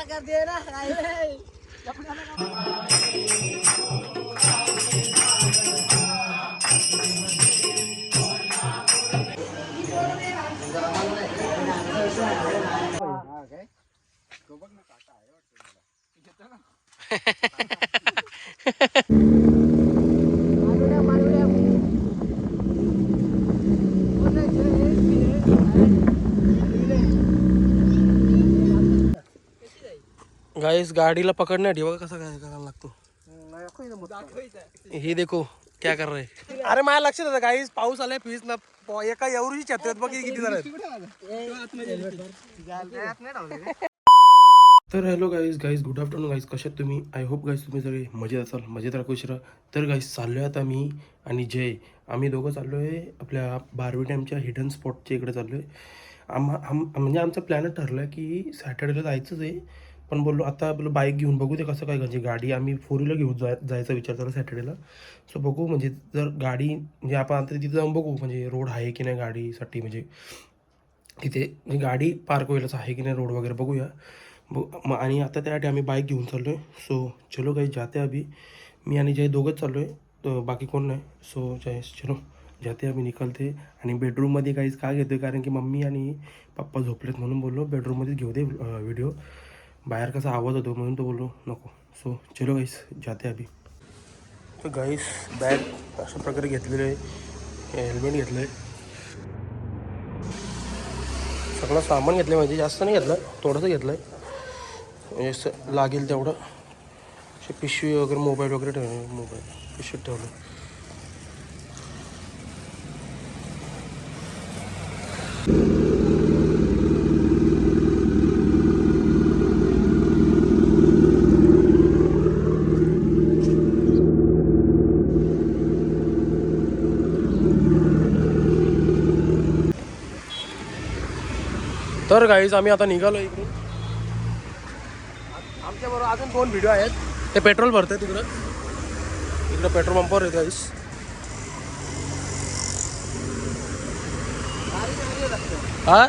कर दिए ना गाइस गाडीला पकडण्यासाठी बघा कसं काय करायला लागतो. हे देखो क्या कर रहे. अरे माझ्या लक्षात होतं गाईस पाऊस आलाय फीस ना एका एवढी छत्री बघ किती झालं. तर hello guys good afternoon guys, कशात तुम्ही. आय होप गाईज तुम्ही सगळे मजेत असाल, मजेत राहा, खुश राहा. तर गाईज चाललो आहे आता मी आणि जय, आम्ही दोघं चाललो आहे आपल्या बारवी डॅमच्या हिडन स्पॉटच्या इकडे चाललो आहे. म्हणजे आमचा प्लॅन ठरलं आहे की सॅटर्डेला जायचंच आहे, पण बोललो आता आपलं बाईक घेऊन बघू ते कसं काय, म्हणजे गाडी आम्ही 4 व्हीलर घेऊन जायचा विचार चालला सॅटर्डेला. सो बघू म्हणजे जर गाडी म्हणजे आपण आता तिथे जाऊन बघू म्हणजे रोड आहे की नाही गाडीसाठी, म्हणजे तिथे म्हणजे गाडी पार्क व्हायलाच आहे की नाही रोड वगैरे बघूया. आणि आता त्यासाठी आम्ही बाईक घेऊन चाललो आहे. सो चलो काही जाते अभी, मी आणि जय दोघंच चाललो आहे, तर बाकी कोण नाही. सो जय चलो जाते आम्ही निकलते. आणि बेडरूममध्ये काहीच का घेतो कारण की मम्मी आणि पप्पा झोपलेत म्हणून बोललो बेडरूममध्येच घेऊ दे व्हिडिओ, बाहेर कसा आवाज होतो म्हणून तो बोललो नको. सो चलो गाईस जाते अभी. तर गाईस बॅग अशा प्रकारे घेतलेलं आहे, हेल्मेट घेतलं आहे, सगळं सामान घेतलं, म्हणजे जास्त नाही घेतलं, थोडंसं घेतलं आहे म्हणजे असं लागेल तेवढं. पिशवी वगैरे मोबाईल वगैरे ठेवलं, मोबाईल पिशवीत ठेवलं. तर गाईज आम्ही आता निघालो इकडे. आमच्याबरोबर अजून 2 व्हिडिओ आहेत, ते पेट्रोल भरतात तिकडं, इकडं पेट्रोल पंपावर आहेत गाईज. हा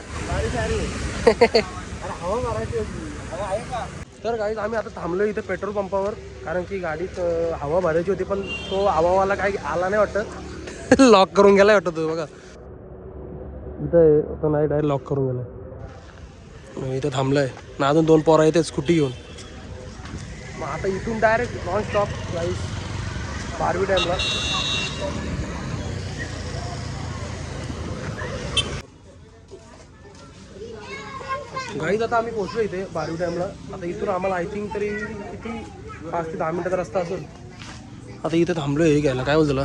तर गाईज आम्ही आता थांबलो इथे पेट्रोल पंपावर, कारण की गाडीत हवा भरायची होती, पण तो हवावाला काही आला नाही वाटत. लॉक करून गेलाय वाटत तो, बघा इथं नाही, डायरेक्ट लॉक करून गेलाय. इथं थांबलंय ना, अजून 2 पोरं आहेत स्कूटी घेऊन. मग आता इथून डायरेक्ट नॉन स्टॉप गाईस बारवी डॅमला. गाईज आता आम्ही पोहोचलो इथे बारवी डॅमला. आता इथून आम्हाला आय थिंक तरी किती 5 ते 10 मिनिटाचा रस्ता असेल. आता इथे थांबलो आहे घ्यायला, काय बोलतो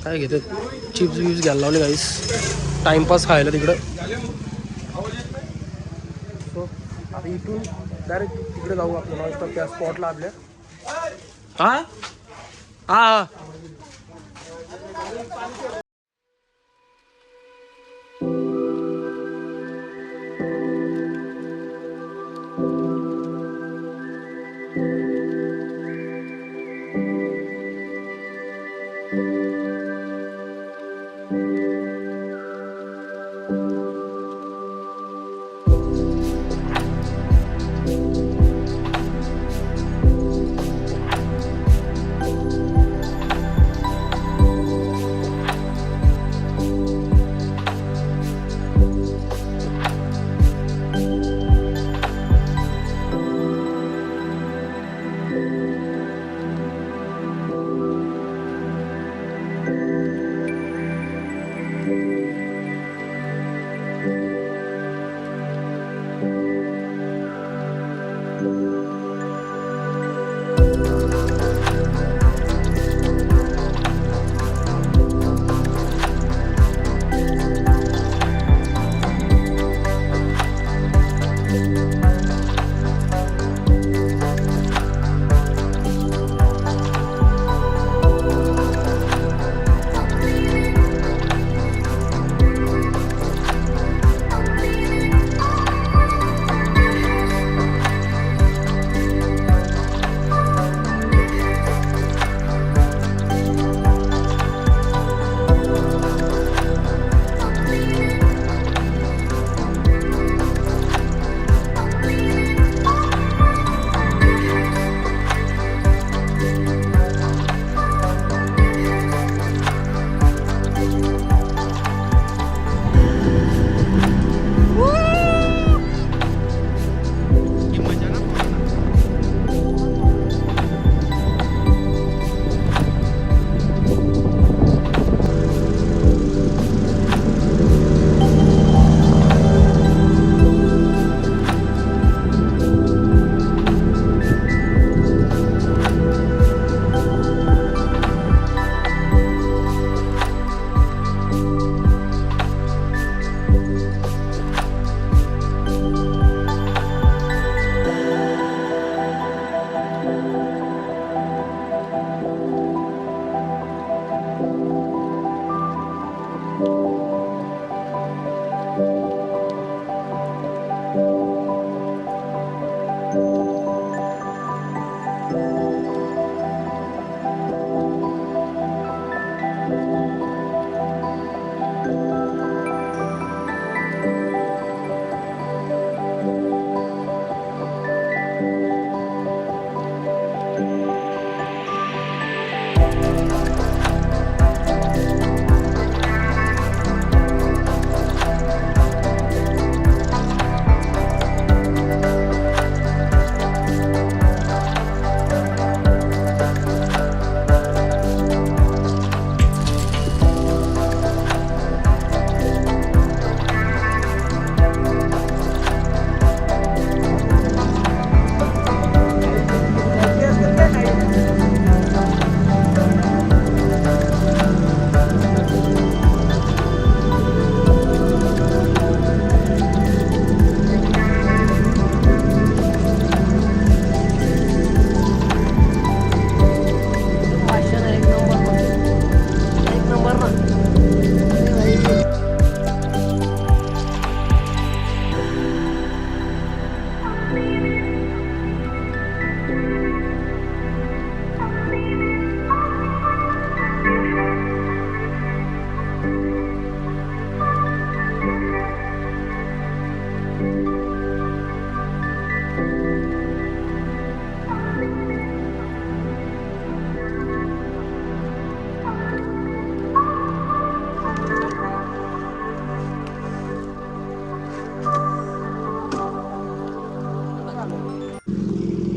काय घेतात, चिप्स विप्स घ्यायला लावले गाईस, टाइमपास खायला तिकडं. सो आता इथून डायरेक्ट तिकडे जाऊ आपल्या नॉन स्टॉप त्या स्पॉटला आपल्या. हां हां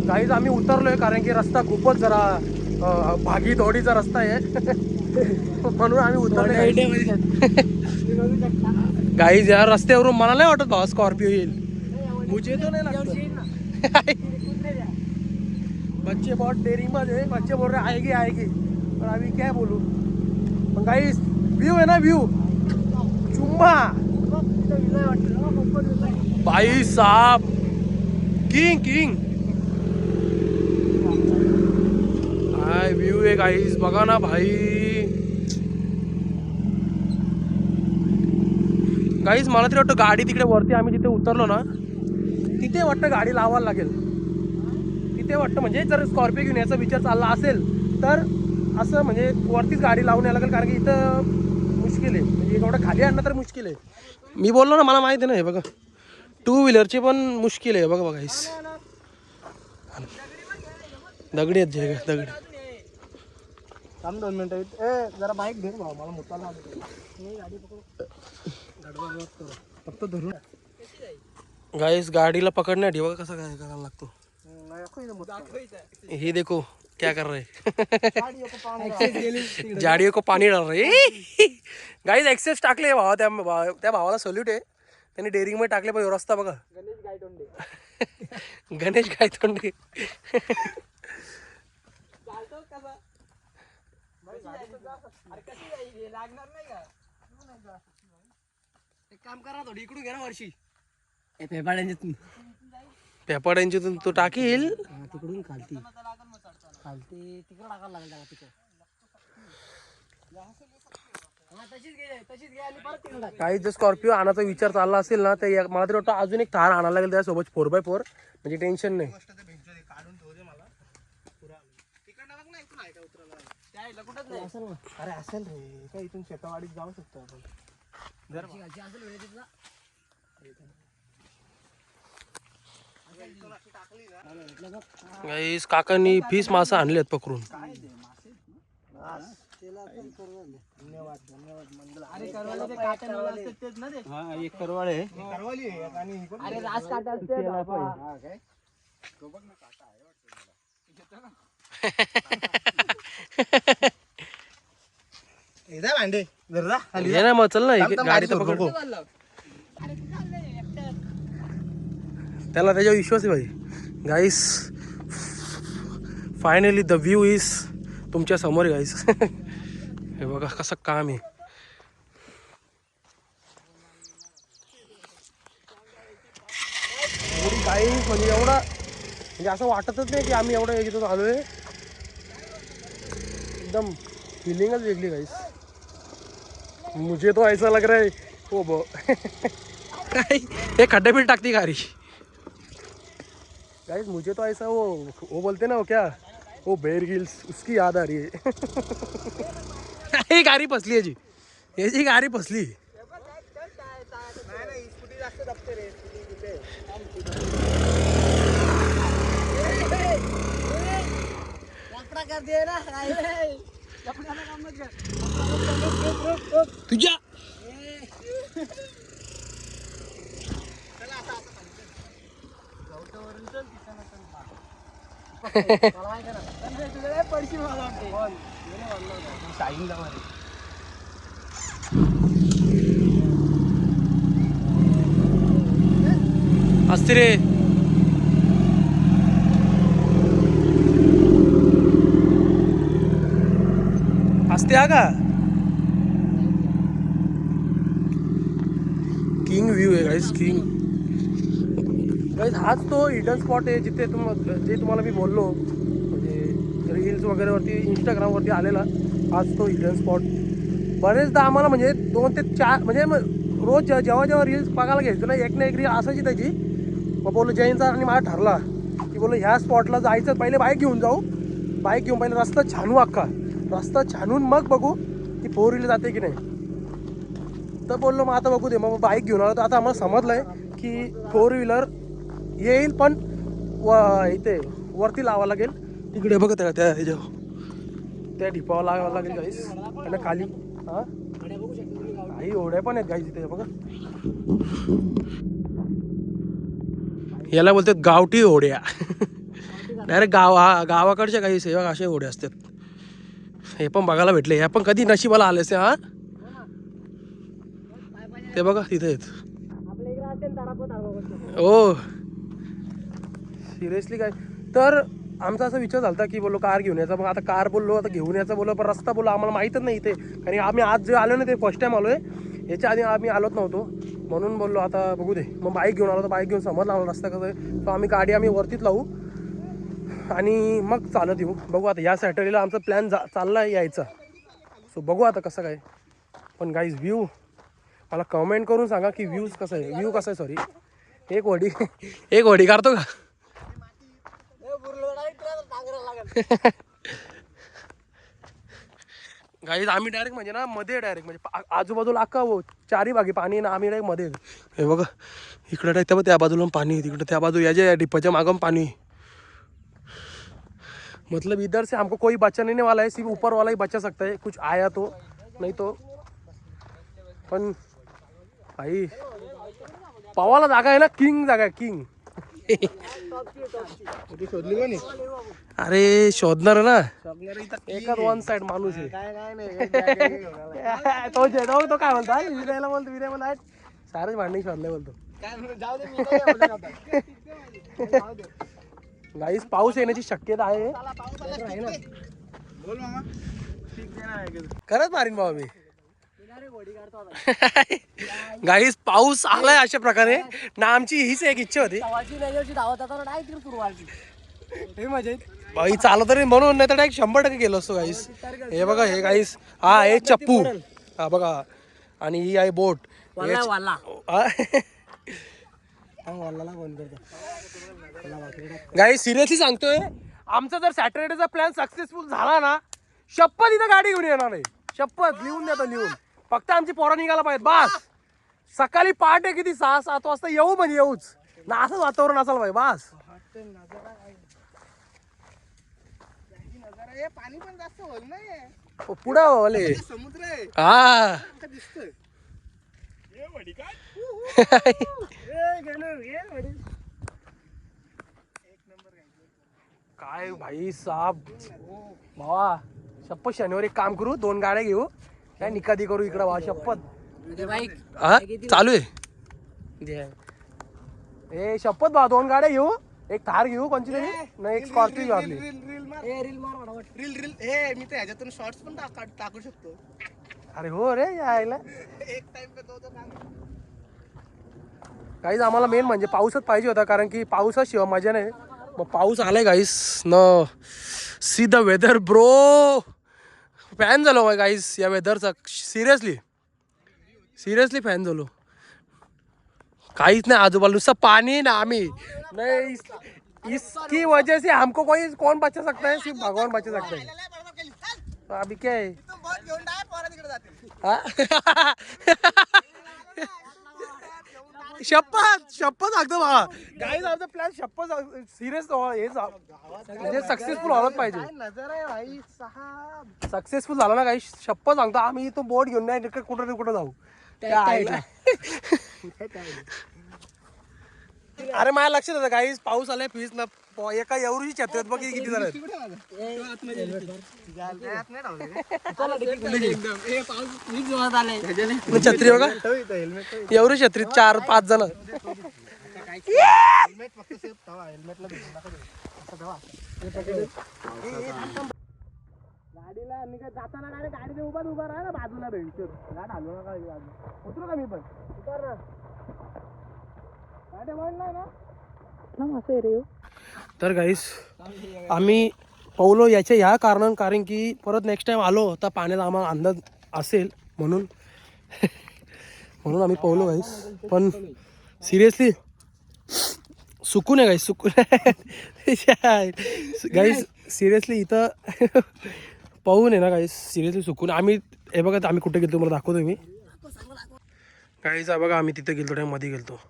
गाईज आम्ही उतरलोय कारण की रस्ता खूपच जरा भागी दौडीचा रस्ता आहे. म्हणून आम्ही उतरलोय. गाईज या रस्त्यावरून मला नाही वाटत भावा स्कॉर्पिओ येईल. मुझे तो नाही लागत. बच्चे बहुत डेरिंग मध्ये बच्चे बोल रहे आएगी आएगी और अभी क्या बोलू. पण गाईज व्ह्यू आहे ना व्ह्यू चुम्मा भाई साहब किंग किंग हाय व्ह्यू आहे गाईज बघा ना भाई. गाईज मला तरी वाटतं गाडी तिकडे वरती आम्ही जिथे उतरलो ना तिथे वाटतं गाडी लावायला लागेल. तिथे वाटतं म्हणजे जर स्कॉर्पिओ घेऊन याचा विचार चालला असेल तर असं म्हणजे वरतीच गाडी लावून यायला लागेल कारण की इथं मुश्किल आहे. म्हणजे एवढं खाली आणणं तर मुश्किल आहे. मी बोललो ना मला माहिती नाही बघा 2 व्हीलरची पण मुश्किल आहे. बघा बघा गाईस दगडी आहेत जे दगडी. थांब 2 मिनिटं. ए जरा बाईक घे भाऊ मला मुताला फक्त धरून गाईस गाडीला पकडण्यासाठी बघा कसं काय करायला लागतो. हे देखो क्या कर रहे जाडियों को पाणी डाल रहे. गाईज एक्सेस टाकले भावा त्या भावाला सल्यूट आहे. त्यांनी डेअरिंग मध्ये टाकले पाहिजे. रस्ता बघा गणेश गायतोंडे. काम करा थोडी इकडून घ्या ना वर्षी पेपाड्यांची तो टाकील तिकडून खालती खालती तिकडे टाकायला लागेल त्याला तिकडे. काही जर स्कॉर्पिओ आणायचा विचार चालला असेल ना तर मला तरी वाटतं अजून एक थार आणायला लागेल त्यासोबत 4x4 म्हणजे टेन्शन नाही. अरे असेल रे काय इथून शेतावाडीत जाऊ शकतो आपण. गाईस काकांनी फीस मासा आणलेत पकडून. धन्यवाद धन्यवाद मंडळ. अरे करवाले काटे तेच ना ते. हा एक करवाळे करवाली आहे आणि अरे रास काटा असते बाबा. हा काय तो बघ ना काटा आहे वाटतं. इधर भांडे जरा खाली ये ना मग चल ना गाडी तर पकड. त्याला त्याच्यावर विश्वास आहे भाई. गाईस फायनली द व्ह्यू इज तुमच्या समोर गाईस. हे बघा कसं काम आहे. एवढी गाईस म्हणजे एवढा म्हणजे असं वाटतच नाही की आम्ही एवढं याच्यातून आलोय. एकदम फिलिंगच वेगळी गाईस. मुझे तो ऐसा लग रहा है वो एक खड्डे फिर टाकती गाड़ी. गाइस मुझे तो ऐसा वो बोलते ना वो क्या वो बेयर हिल्स उसकी याद आ रही है. गाड़ी फसली है जी. ये जी गाड़ी फसली. तुझ्या असते रे. असते हा का किंग व्ह्यू आहे गाईस. किंग गाईस हाच तो हिडन स्पॉट आहे जिथे जे तुम्हाला मी बोललो म्हणजे रील्स वगैरे वरती इंस्टाग्रामवरती आलेला हाच तो हिडन स्पॉट. बरेचदा आम्हाला म्हणजे 2 ते 4 म्हणजे रोज जेव्हा जेव्हा रील्स बघायला घ्यायचो ना एक ना एक रील असायची त्याची. मग बोललो जैनचा आणि मला ठरला की बोललो ह्या स्पॉटला जायचं. पहिले बाईक घेऊन जाऊ. बाईक घेऊन पहिले रस्ता छानू अख्खा रस्ता छानून मग बघू की 4 व्हीलर जाते की नाही. तर बोललो मग आता बघू दे. मग बाईक घेऊन आलो तर आता आम्हाला समजलंय की 4 व्हीलर येईल पण इथे वरती लावावं लागेल. तिकडे बघत आहे त्या ह्याच्यावर त्या ढिपावर लावावं लागेल गाईस. आणि खाली हा काही ओढ्या पण आहेत गाईस इथे बघा. याला बोलतात गावठी ओढ्या. डायरेक्ट गावाकडच्या काही सेवा असे घोडे असतात. हे पण बघायला भेटले, हे पण कधी नशिबाला आले असते. हा ते बघा तिथे आहेत. हो सिरियसली काय तर आमचा असा विचार झाला की बोललो कार घेऊन यायचा. मग आता कार बोललो आता घेऊन यायचा बोललो, पण रस्ता बोललो आम्हाला माहीतच नाही इथे. कारण आम्ही आज जे आलो ना ते फर्स्ट टाइम आलो आहे, याच्या आधी आम्ही आलोच नव्हतो. म्हणून बोललो आता बघू दे. मग बाईक घेऊन आलो तर बाईक घेऊन समजला आम्हाला रस्ता कसं आहे. तर आम्ही गाडी वरतीच लावू आणि मग चालत येऊ. बघू आता या सॅटर्डेला आमचा प्लॅन चालला आहे यायचा. सो बघू आता कसं काय. पण गाईज व्ह्यू मला कमेंट करून सांगा की व्ह्यूज कसं आहे. व्ह्यू कसं आहे सॉरी. एक वडी काढतो का. गाईज आम्ही डायरेक्ट म्हणजे ना मध्ये डायरेक्ट म्हणजे आजूबाजूला अख्खा चारी भागी पाणी ना, आम्ही डायरेक्ट मध्ये. हे बघा इकडे डायरेक्ट त्या बाजूला पाणी, तिकडे त्या बाजू याच्या डिप्पाच्या मागं पाणी. मतलब इधर से हमको कोई बचा नहीं वाला है, सिर्फ ऊपर वाला ही बचा सकता है. कुछ आया तो नहीं तो. पण भाई पवाला जागा आहे ना, किंग जागा आहे किंग. अरे शोधणार ना एकाच वन साइड माणूस आहे. तो काय बोलतो विरायला बोलतो विराय बोलतो सारच भांडणी शोधले बोलतो. गाईस पाऊस येण्याची शक्यता आहे. खरंच मारीन बाबा मी. गाईस पाऊस आलाय अशा प्रकारे ना. आमची हीच एक इच्छा होती बाई चालत तरी म्हणून, नाही तर डायरेक्ट 100% गेलो असतो गाईस. हे बघा हे गाईस, हा आहे चप्पू, हा बघा, आणि ही आहे बोट. गाईस सिरियसली सांगतोय, आमचा जर सॅटर्डेचा प्लॅन सक्सेसफुल झाला ना, शपथ इथं गाडी घेऊन येणार नाही. शपथ लिहून देतो लिहून. फक्त आमची पोरं निघायला पाहिजे बास. सकाळी पहाटे किती 6-7 वाजता येऊ म्हणजे येऊच ना, असंच वातावरण असायला पाहिजे बास. पाणी पण जास्त होल नाही पुढं ओले समुद्र आहे. हा काय भाई साहब भावा, शपथ शनिवारी एक काम करू, 2 गाड्या घेऊ, काय निकादी करू इकडं भावा. शपथ हा चालू आहे. ए शपथ भावा 2 गाड्या घेऊ, एक थार घेऊ कोणची तरी, नाही एक स्कॉर्पिओ घेऊ आपली. मी तर ह्याच्यातून शॉर्ट्स पण टाकू शकतो. अरे हो रे यायला एक टाइम पे 2 काम. गाईस आम्हाला मेन म्हणजे पाऊसच पाहिजे होता, कारण की पावसाशिवाय मजा नाही. मग पाऊस आलाय गाईस न. See the weather bro, fan झालो मग गाईस या वेदरचा. सिरियसली फॅन झालो. काहीच नाही आजूबाजू, नुसतं पाणी ना. आम्ही नहीं इसकी वजह से हमको कौन बचा सकता है, सिर्फ भगवान बचा सकता है. अभी क्या है शपथ सांगतो बाबा गाईज, आमचा प्लॅन शपथ सिरियस म्हणजे सक्सेसफुल व्हायलाच पाहिजे. सक्सेसफुल झाला ना गाईज, शपथ सांगतो आम्ही तो बोट घेऊन नाही कुठं जाऊ. अरे माझ्या लक्षात होतं गाईज पाऊस आलाय फीस ना. एका एवढी छत्रीत बघ किती जण आहेत. छत्री बघा एवढी छत्रीत 4-5 जण. गाडीला जाताना गाडीने उभा राहा ना बाजूला, गाड हलवू नका. उतरू का मी पण उतर ना. तर गाईस आम्ही पवलो याच्या कारण की परत नेक्स्ट टाइम आलो तर पाण्याचा आम्हाला अंदाज असेल म्हणून आम्ही पवलो गाईस. पण सिरियसली सुकून आहे गाईस, सुकून गाईस. सिरियसली इथं पाहून आहे ना गाईस, सिरियसली सुकून. आम्ही हे बघा आम्ही कुठे गेलो मला दाखवतो मी गाईस. बघा आम्ही तिथे गेलो टाइम मध्ये गेलतो.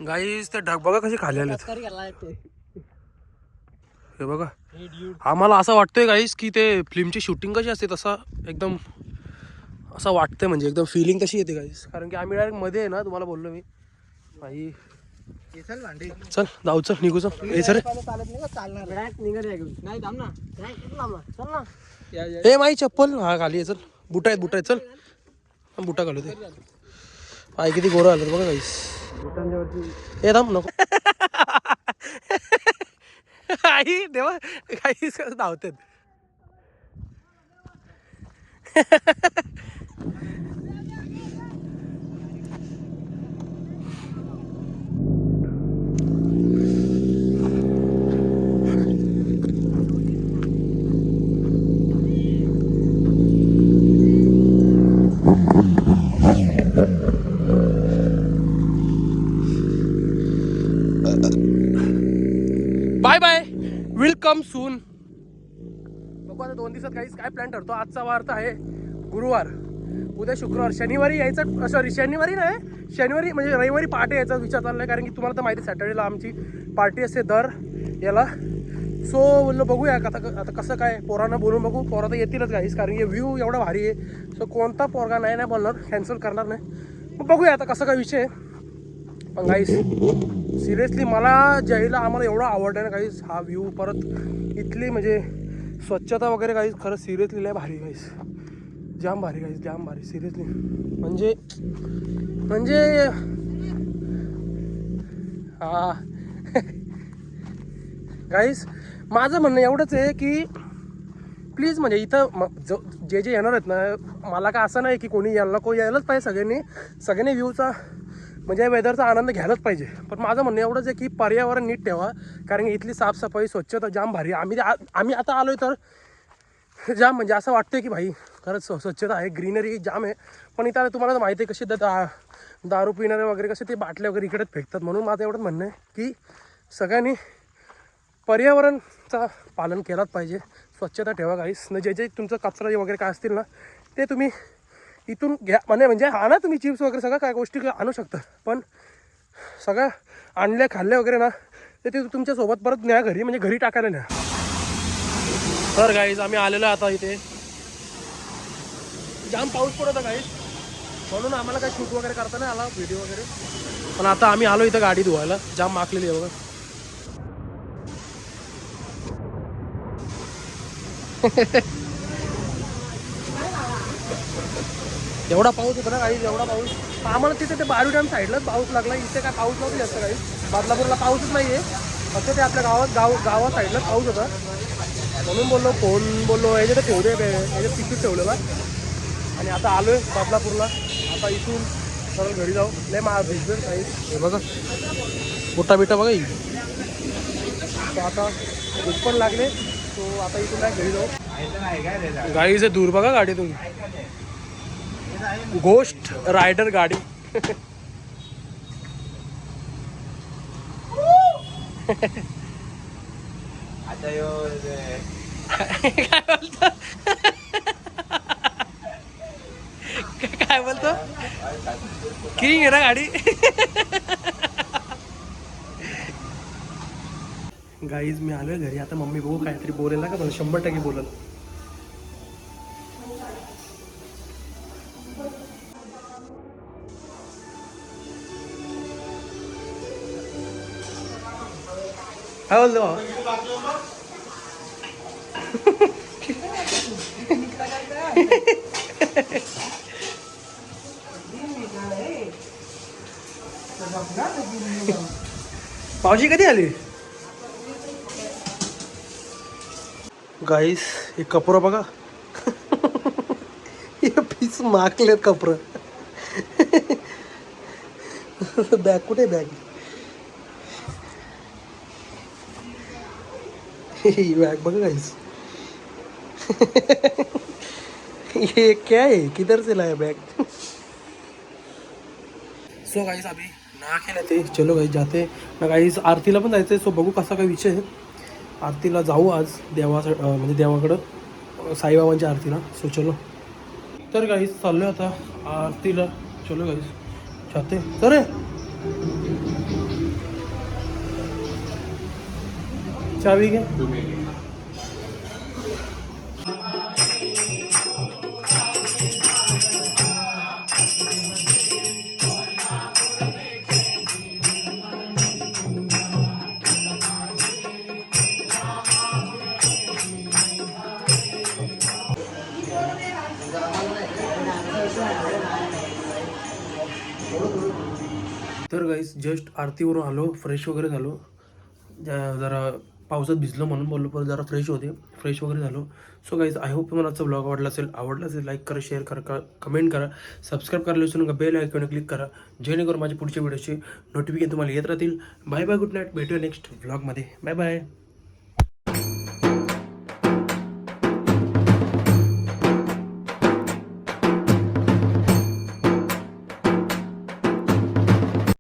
गाईस ते ढग बघा कसे खाली आलेत. हे बघा आम्हाला असं वाटतंय गाईस की ते फिल्मची शूटिंग कशी असते तसा एकदम असं वाटतंय, म्हणजे एकदम फिलिंग तशी येते गाईस. कारण की आम्ही डायरेक्ट मध्ये आहे ना, तुम्हाला बोललो मी भाई. चल जाऊ, चल निघू, चल सर. ए माई चप्पल हा खाली आहे, चल बुटा आहेत चल बुटा घालू दे. पाय किती गोरं आलं बघा गाईस. ए थांब नको. आई देवा गाईस धावतात. बाय बाय, विल कम सून. बघू आता 2 दिवसात काय प्लॅन ठरतो. आजचा वार तर आहे गुरुवार, उद्या शुक्रवार, शनिवारी यायचं. सॉरी शनिवारी नाही, शनिवारी म्हणजे रविवारी पहाटे यायचा विचार चालला आहे. कारण की तुम्हाला तर माहिती सॅटर्डेला आमची पार्टी असते दर याला. सो बोललो बघूया आता कसं काय, पोरांना बोलून बघू. पोरा तर येतीलच गाईस, कारण की व्ह्यू एवढा भारी आहे. सो कोणता पोरगा नाही बोलणार, कॅन्सल करणार नाही. मग बघूया आता कसं काय विषय. पण गाईस सिरियसली मला जायला आम्हाला एवढा आवडला ना गाईस हा व्ह्यू. परत इथली म्हणजे स्वच्छता वगैरे गाईस खरं सिरियसली लय भारी गाईस, जाम भारी गाईस, जाम भारी सिरियसली. म्हणजे हा गाईस माझं म्हणणं एवढंच आहे की प्लीज म्हणजे इथं जे येणार आहेत ना, मला काय असं नाही की कोणी यायलाच पाहिजे. सगळ्यांनी व्ह्यूचा म्हणजे वेदरचा आनंद घ्यायलाच पाहिजे. पण माझं म्हणणं एवढंच आहे की पर्यावरण नीट ठेवा. कारण की इथली साफसफाई स्वच्छता जाम भारी. आम्ही आता आलो आहे तर जाम म्हणजे असं वाटतं की भाई खरंच स्वच्छता आहे, ग्रीनरी जाम आहे. पण इथं तुम्हाला तर माहिती आहे कशी दारू पिणारे वगैरे कसे ते बाटल्या वगैरे इकडेच फेकतात. म्हणून माझं एवढंच म्हणणं आहे की सगळ्यांनी पर्यावरणचा पालन केलाच पाहिजे, स्वच्छता ठेवा गाईस. न जे तुमचं कचरा वगैरे काय असतील ना ते तुम्ही इथून घ्या. म्हणजे आणा तुम्ही चिप्स वगैरे सगळं काय गोष्टी आणू शकता, पण सगळं खाल्ले वगैरे ना ते तुमच्यासोबत परत न्या घरी, म्हणजे घरी टाकायला न्या. तर गाईज आम्ही आलेलो आता इथे जाम पाऊस पडत होता गाईज, म्हणून आम्हाला काय शूट वगैरे करता नाही आला व्हिडिओ वगैरे. पण आता आम्ही आलो इथं गाडी धुवायला, जाम माकलेली आहे बघा. एवढा पाऊस होता ना काही, एवढा पाऊस. आम्हाला तिथे ते बारू डॅम साईडलाच पाऊस लागला, इथे काय पाऊस नव्हती जास्त काही. बदलापूरला पाऊसच नाही आहे, फक्त ते आपल्या गावा साईडला पाऊस होता. म्हणून बोललो याच्यात ठेवले, याच्यात तिकीट ठेवलेला. आणि आता आलो आहे बदलापूरला. आता इथून सरळ घरी जाऊ. लय भिजलं काही. हे बघा बुट्टा बिट्टा बघा. तो आता भूक पण लागले, तो आता इथून काय घरी जाऊ. गाडीचे दूर बघा गाडीतून, गोस्ट रायडर गाडी. काय बोलतो किंग आहे ना गाडी. गाईज मी आलोय घरी आता. मम्मी बघू काहीतरी बोलेल ना का, मला 100% बोलेल. काय बोलतो पावशी कधी आली. गाईस हे कपडं बघा. हे पीस माकलेत कपडं. बॅग कुठे बॅग. बैग बघा गाइस. ये क्या है, किधर से लाया बैग. सो गाइस अभी ना खेळा ते, चलो गाइस जाते ना गाइस. आरतीला पण जायचं आहे. सो बघू कसा काय विषय आहे. आरतीला जाऊ आज म्हणजे देवाकडं, साईबाबांच्या आरतीला. सो चलो. तर गाइस चाललो आता आरतीला. चलो गाइस जाते. तर चावी घे. तर गाईस जस्ट आरतीवरून आलो, फ्रेश वगैरे झालो, जरा पावसात भिजलो म्हणून बोललो, पण जरा फ्रेश वगैरे झालो. सो गाईज आय होप तुम्हाला आजचा ब्लॉग आवडला असेल लाईक करा, शेअर करा, कमेंट करा, सबस्क्राईब करायला विसरू नका, बेल आयकॉन क्लिक करा, जेणेकरून माझ्या पुढच्या व्हिडिओचे नोटिफिकेशन तुम्हाला येत राहतील. बाय बाय, गुड नाईट, भेटूया नेक्स्ट ब्लॉगमध्ये. Bye bye.